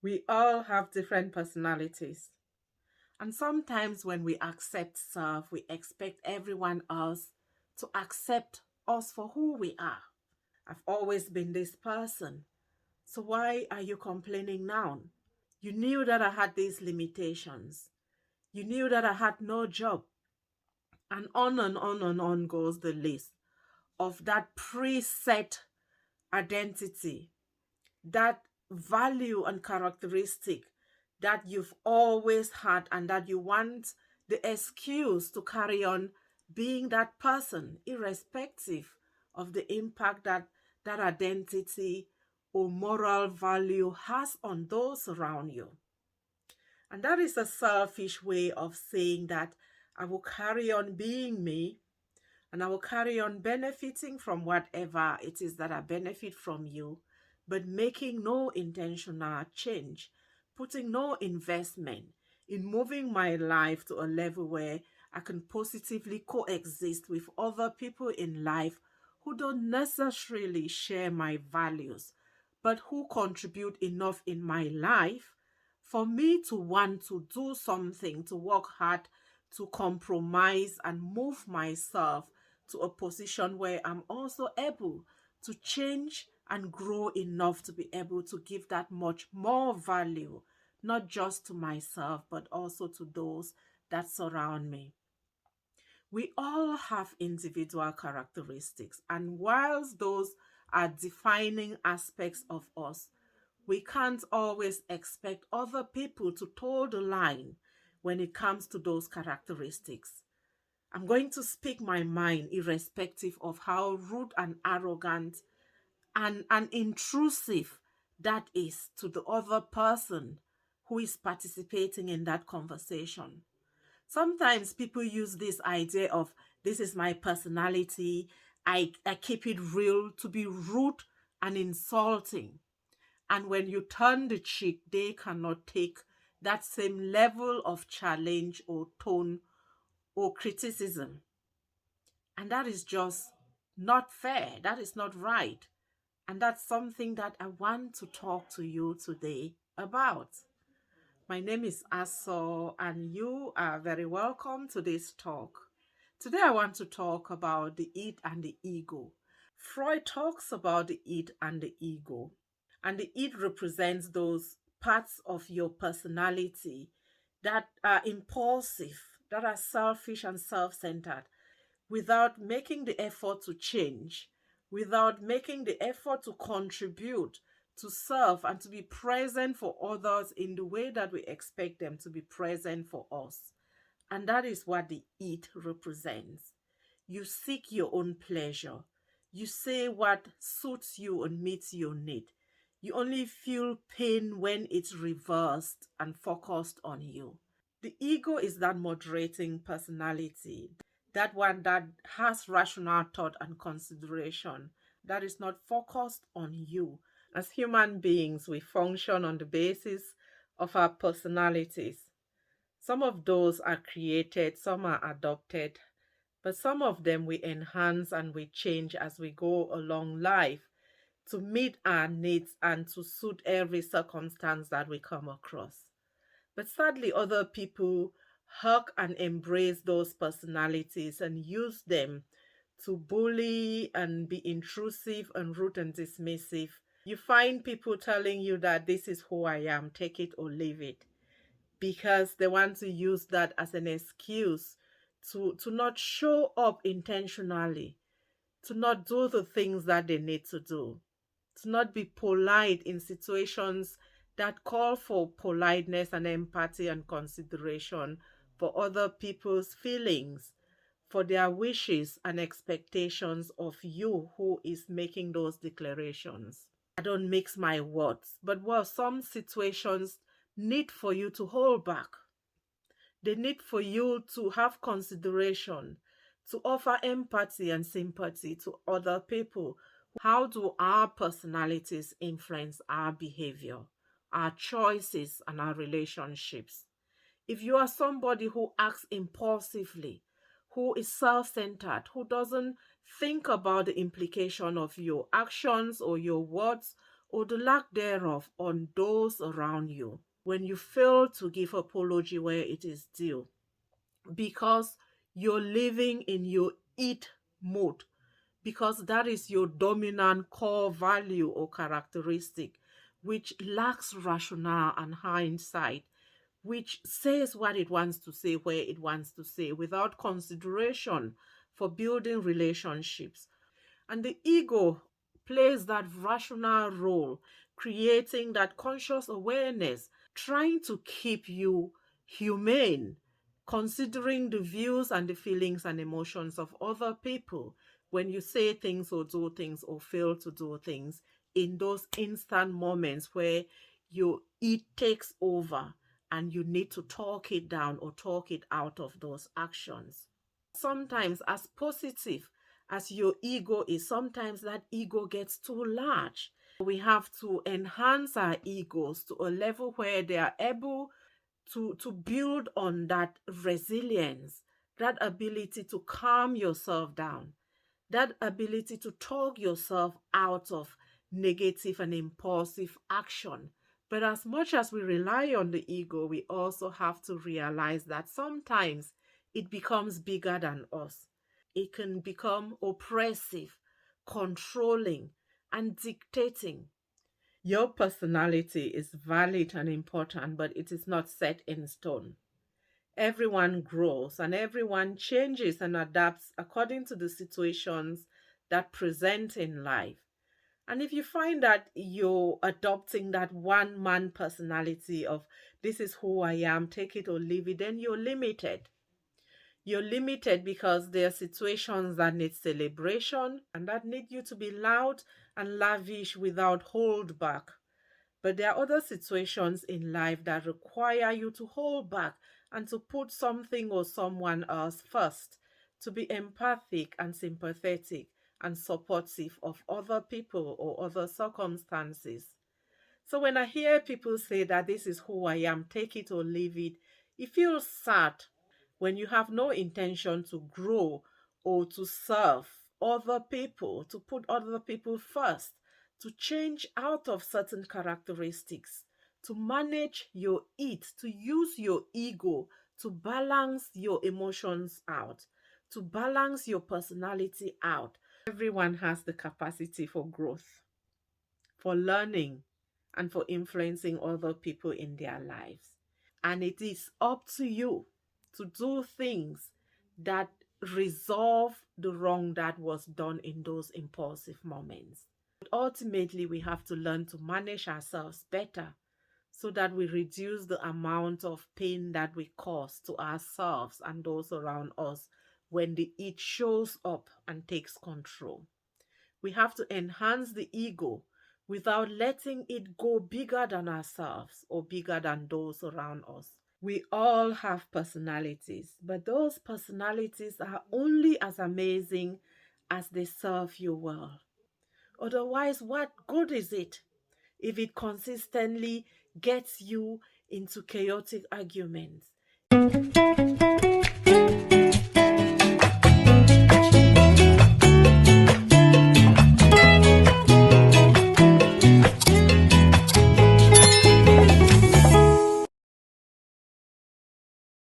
We all have different personalities. And sometimes when we accept self, we expect everyone else to accept us for who we are. I've always been this person. So why are you complaining now? You knew that I had these limitations. You knew that I had no job. And on and on and on goes the list of that preset identity, that value and characteristic that you've always had and that you want the excuse to carry on being that person, irrespective of the impact that that identity or moral value has on those around you. And that is a selfish way of saying that I will carry on being me and I will carry on benefiting from whatever it is that I benefit from you, but making no intentional change, putting no investment in moving my life to a level where I can positively coexist with other people in life who don't necessarily share my values, but who contribute enough in my life for me to want to do something, to work hard, to compromise and move myself to a position where I'm also able to change and grow enough to be able to give that much more value, not just to myself, but also to those that surround me. We all have individual characteristics, and whilst those are defining aspects of us, we can't always expect other people to toe the line when it comes to those characteristics. I'm going to speak my mind irrespective of how rude and arrogant and intrusive that is to the other person who is participating in that conversation. Sometimes people use this idea of this is my personality, I keep it real to be rude and insulting. And when you turn the cheek, they cannot take that same level of challenge or tone or criticism. And that is just not fair. That is not right. And that's something that I want to talk to you today about. My name is Aso, and you are very welcome to this talk. Today, I want to talk about the id and the ego. Freud talks about the id and the ego, and the id represents those parts of your personality that are impulsive, that are selfish and self centered, without making the effort to change, without making the effort to contribute, to serve, and to be present for others in the way that we expect them to be present for us. And that is what the it represents. You seek your own pleasure. You say what suits you and meets your need. You only feel pain when it's reversed and focused on you. The ego is that moderating personality, that one that has rational thought and consideration, that is not focused on you. As human beings, we function on the basis of our personalities. Some of those are created, some are adopted, but some of them we enhance and we change as we go along life to meet our needs and to suit every circumstance that we come across. But sadly, other people hug and embrace those personalities and use them to bully and be intrusive and rude and dismissive. You find people telling you that this is who I am, take it or leave it, because they want to use that as an excuse to not show up intentionally, to not do the things that they need to do, to not be polite in situations that call for politeness and empathy and consideration for other people's feelings, for their wishes and expectations of you who is making those declarations. I don't mix my words, but what some situations need for you to hold back. They need for you to have consideration, to offer empathy and sympathy to other people. How do our personalities influence our behavior, our choices, and our relationships? If you are somebody who acts impulsively, who is self centered, who doesn't think about the implication of your actions or your words or the lack thereof on those around you when you fail to give apology where it is due, because you're living in your it mode, because that is your dominant core value or characteristic, which lacks rationale and hindsight, which says what it wants to say where it wants to say without consideration for building relationships. And the ego plays that rational role, creating that conscious awareness, trying to keep you humane, considering the views and the feelings and emotions of other people when you say things or do things or fail to do things in those instant moments where it takes over and you need to talk it down or talk it out of those actions. Sometimes, as positive as your ego is, sometimes that ego gets too large. We have to enhance our egos to a level where they are able to build on that resilience, that ability to calm yourself down, that ability to talk yourself out of negative and impulsive action. But as much as we rely on the ego, we also have to realize that sometimes it becomes bigger than us. It can become oppressive, controlling, and dictating. Your personality is valid and important, but it is not set in stone. Everyone grows and everyone changes and adapts according to the situations that present in life. And if you find that you're adopting that one man personality of this is who I am, take it or leave it, then you're limited. You're limited because there are situations that need celebration and that need you to be loud and lavish without hold back. But there are other situations in life that require you to hold back and to put something or someone else first, to be empathic and sympathetic and supportive of other people or other circumstances. So when I hear people say that this is who I am, take it or leave it feels sad when you have no intention to grow or to serve other people, to put other people first, to change out of certain characteristics, to manage your to use your ego to balance your emotions out, to balance your personality out. Everyone has the capacity for growth, for learning, and for influencing other people in their lives. And it is up to you to do things that resolve the wrong that was done in those impulsive moments. But ultimately, we have to learn to manage ourselves better so that we reduce the amount of pain that we cause to ourselves and those around us when the it shows up and takes control. We have to enhance the ego without letting it go bigger than ourselves or bigger than those around us. We all have personalities, but those personalities are only as amazing as they serve you well. Otherwise, what good is it if it consistently gets you into chaotic arguments?